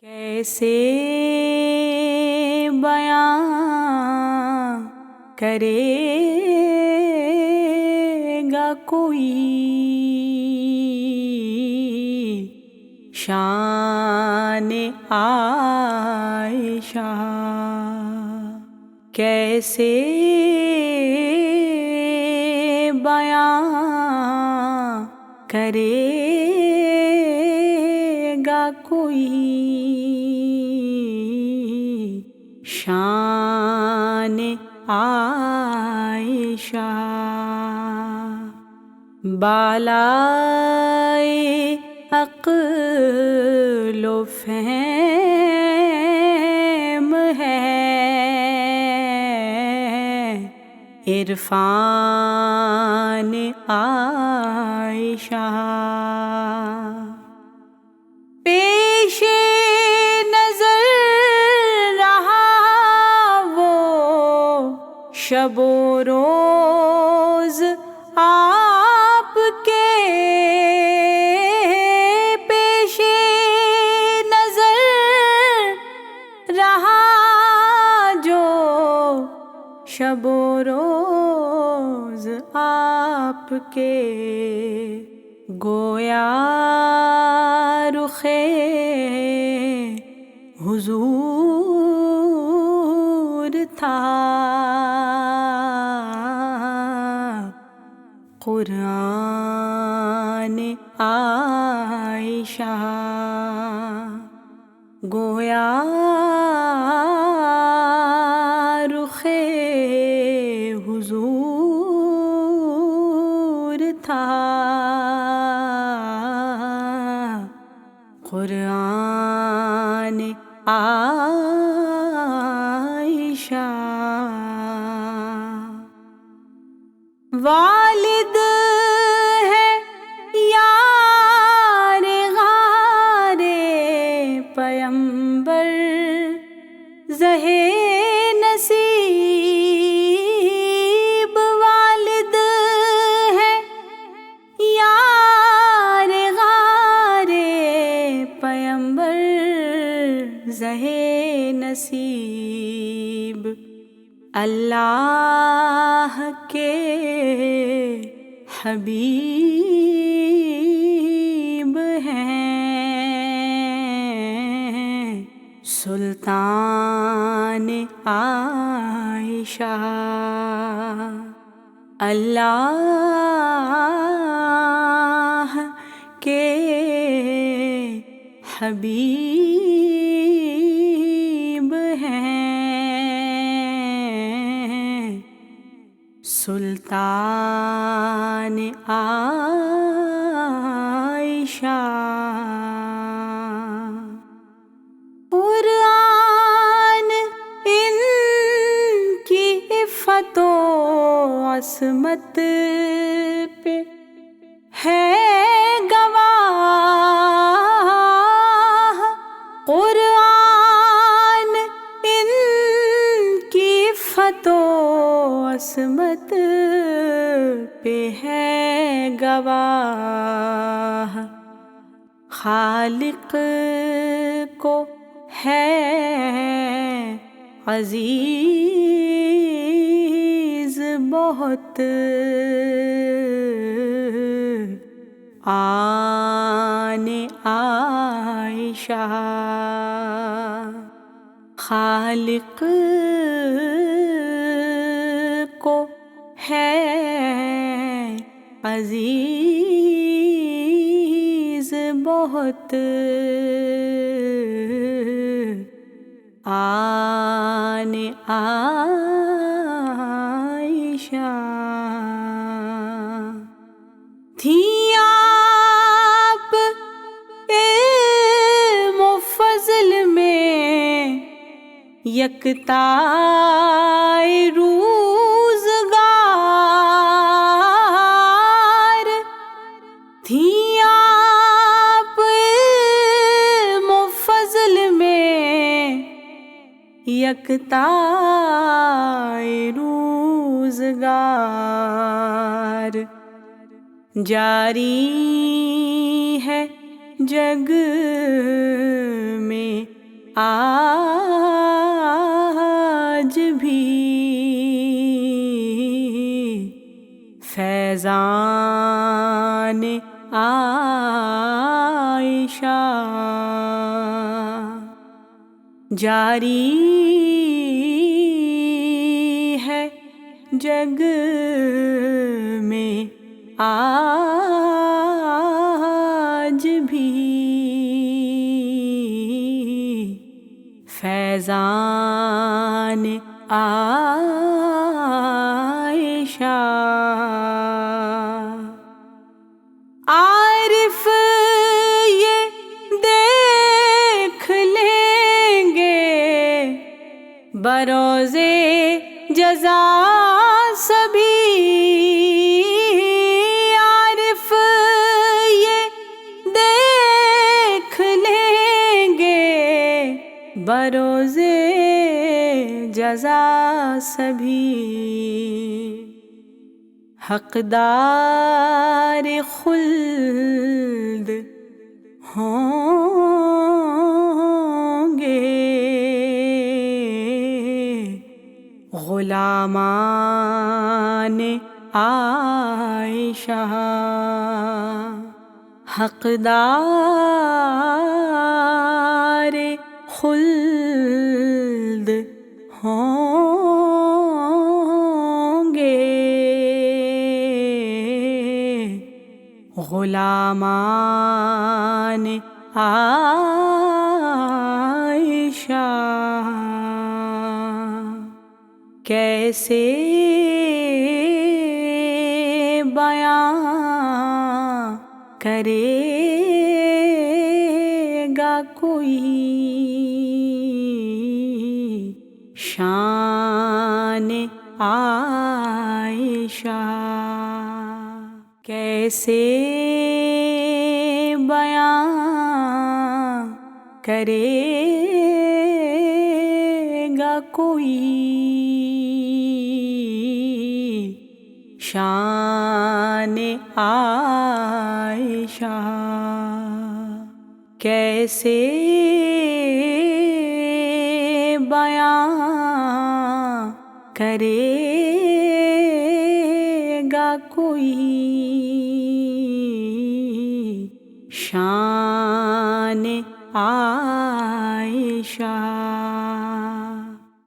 کیسے بیاں کرے گا کوئی شان عائشہ، کیسے بیاں کرے گا کوئی شان عائشہ، بالائے عقل و فہم ہے عرفان عائشہ، پیش نظر رہا وہ شب و روز آپ کے، پیش نظر رہا جو شب و روز آپ کے، گویا رخ حضور تھا قرآن عائشہ، گویا رخ حضور تھا قرآن عائشہ، والد ہے یار غار پیمبر زہے نصیب، والد ہے یار غار پیمبر زہے نصیب، اللہ کے حبیب ہیں سلطان عائشہ، اللہ کے حبیب ہیں سلطان عائشہ، قرآن ان کی عفت و عصمت پہ ہے گواہ، قرآن ان کی عفت و عصمت پہ ہے گواہ، خالق کو ہے عزیز بہت آن عائشہ، خالق کو ہے عزیز بہت آن عائشہ، تھیں آپ علم و فضل میں یکتائے روزگار، تھیں آپ علم و فضل میں یکتائے روزگار، جاری ہے جگ میں آج بھی فیضان عائشہ جاری ہے جگ میں آج بھی فیضان عائشہ عارف یہ دیکھ لیں گے بروز جزا سبھی عارف یہ دیکھ لیں گے بروز جزا سبھی حقدار خلد ہوں گے غلامان عائشہ حقدار خلد ہوں گے غلامان عائشہ کیسے بیان کرے گا کوئی شان عائشہ کیسے بیان کرے گا کوئی شان عائشہ کیسے بیان کرے گا کوئی شان عائشہ